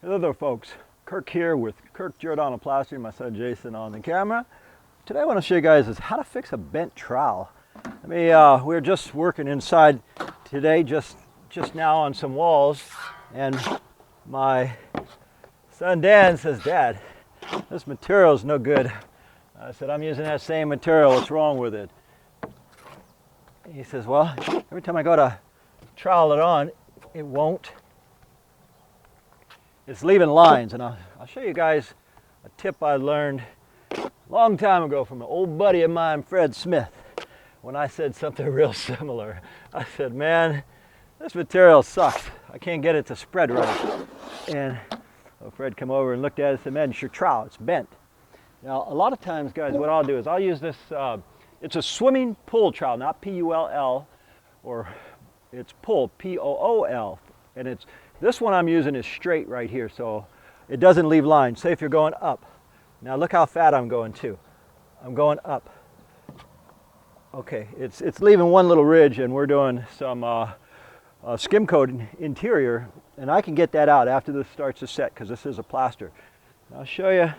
Hello there folks, Kirk here with Kirk Giordano Plastering, my son Jason on the camera. Today I want to show you guys is how to fix a bent trowel. We're just working inside today, just now on some walls, and my son Dan says, "Dad, this material is no good." I said, "I'm using that same material, what's wrong with it?" He says, "Well, every time I go to trowel it on, it won't. It's leaving lines." And I'll show you guys a tip I learned a long time ago from an old buddy of mine, Fred Smith, when I said something real similar. I said, "Man, this material sucks. I can't get it to spread right." And Fred came over and looked at it and said, "Man, it's your trowel, it's bent." Now, a lot of times, guys, what I'll do is I'll use this, it's a swimming pull trowel, not P-U-L-L, or it's pull, P-O-O-L. And this one I'm using is straight right here, so it doesn't leave lines. Say if you're going up. Now look how fat I'm going too. I'm going up. Okay, it's leaving one little ridge, and we're doing some skim coat interior, and I can get that out after this starts to set because this is a plaster. I'll show you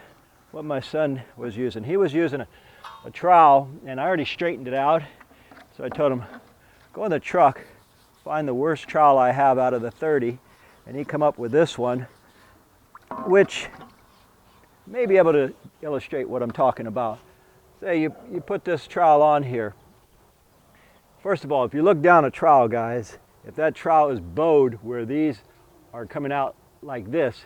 what my son was using. He was using a trowel, and I already straightened it out. So I told him, go in the truck, find the worst trowel I have out of the 30, and he come up with this one, which may be able to illustrate what I'm talking about. Say you put this trowel on here. First of all, if you look down a trowel, guys, if that trowel is bowed where these are coming out like this,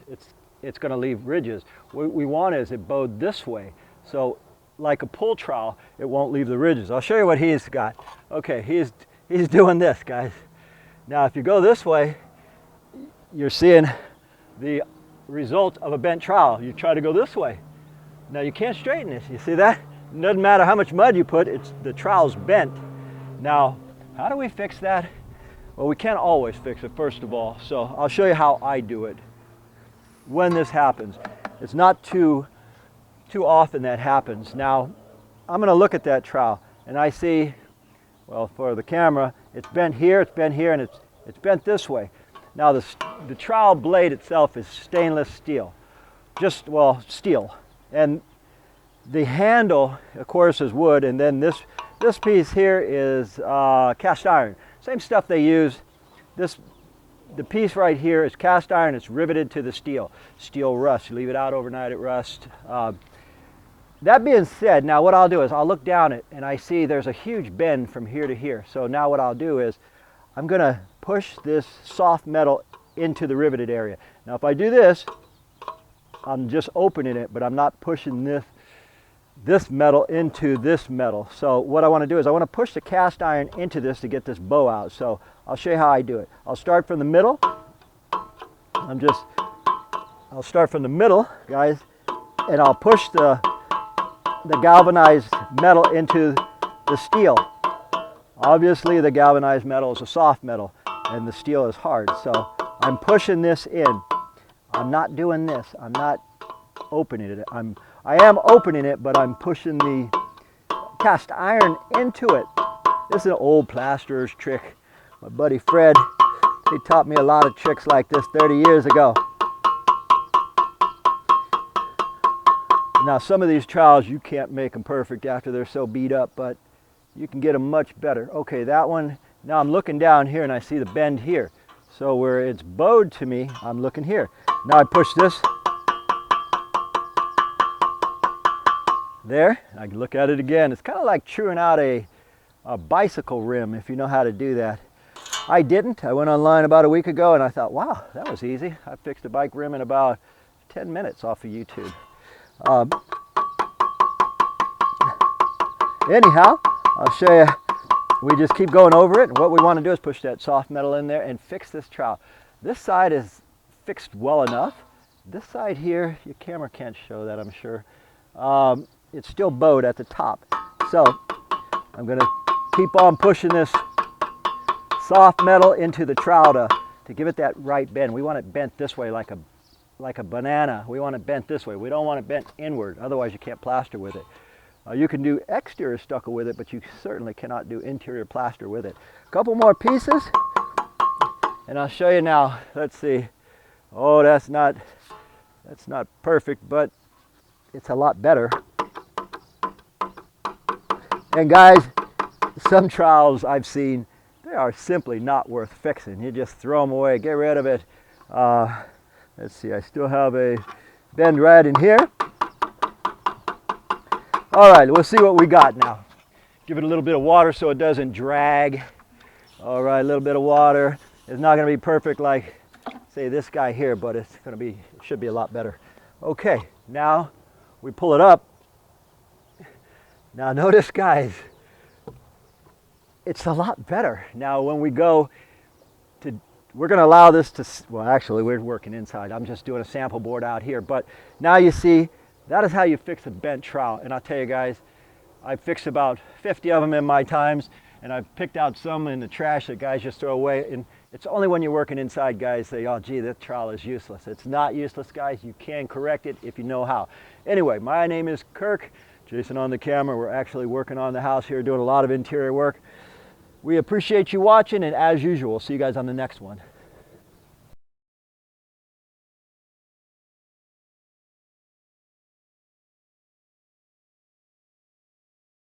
it's going to leave ridges. What we want is it bowed this way. So like a pull trowel, it won't leave the ridges. I'll show you what he's got. Okay, he's doing this, guys. Now if you go this way, you're seeing the result of a bent trowel. You try to go this way. Now you can't straighten this. You see that? It doesn't matter how much mud you put, the trowel's bent. Now, how do we fix that? Well, we can't always fix it, first of all. So I'll show you how I do it when this happens. It's not too often that happens. Now, I'm going to look at that trowel, and I see, well, for the camera, it's bent here, and it's bent this way. Now the trowel blade itself is stainless steel, steel, and the handle, of course, is wood, and then this piece here is cast iron. Same stuff they use. The piece right here is cast iron. It's riveted to the steel. Steel rust. You leave it out overnight, it rusts. That being said, now what I'll do is I'll look down it, and I see there's a huge bend from here to here. So now what I'll do is I'm going to push this soft metal into the riveted area. Now if I do this, I'm just opening it, but I'm not pushing this metal into this metal. So what I want to do is I want to push the cast iron into this to get this bow out. So I'll show you how I do it. I'll start from the middle. I'll start from the middle, guys, and I'll push the galvanized metal into the steel. Obviously the galvanized metal is a soft metal and the steel is hard. So I'm pushing this in. I'm not doing this. I'm not opening it. I am opening it, but I'm pushing the cast iron into it. This is an old plasterer's trick. My buddy Fred, he taught me a lot of tricks like this 30 years ago. Now some of these trowels, you can't make them perfect after they're so beat up, but you can get them much better. Okay, that one, now I'm looking down here and I see the bend here. So where it's bowed to me, I'm looking here. Now I push this. There, I can look at it again. It's kind of like truing out a bicycle rim, if you know how to do that. I didn't. I went online about a week ago and I thought, wow, that was easy. I fixed a bike rim in about 10 minutes off of YouTube. Anyhow, I'll show you. We just keep going over it, and what we want to do is push that soft metal in there and fix this trowel. This side is fixed well enough. This side here, your camera can't show that, I'm sure. It's still bowed at the top. So I'm going to keep on pushing this soft metal into the trowel to give it that right bend. We want it bent this way like a banana. We want it bent this way. We don't want it bent inward, otherwise you can't plaster with it. You can do exterior stucco with it, but you certainly cannot do interior plaster with it. A couple more pieces, and I'll show you now. Let's see. Oh, that's not That's not perfect, but it's a lot better. And guys, some trowels I've seen, they are simply not worth fixing. You just throw them away, get rid of it. Let's see, I still have a bend right in here. All right, we'll see what we got now. Give it a little bit of water so it doesn't drag. All right, a little bit of water. It's not going to be perfect like, say, this guy here, but it's going to be, it should be a lot better. Okay, now we pull it up. Now notice, guys, it's a lot better. Now when we go to, we're going to allow this to, well, actually we're working inside. I'm just doing a sample board out here, but now you see, that is how you fix a bent trowel. And I'll tell you guys, I've fixed about 50 of them in my times, and I've picked out some in the trash that guys just throw away. And it's only when you're working inside, guys say, oh gee, that trowel is useless. It's not useless, guys. You can correct it if you know how. Anyway, my name is Kirk. Jason on the camera. We're actually working on the house here, doing a lot of interior work. We appreciate you watching, and as usual, see you guys on the next one.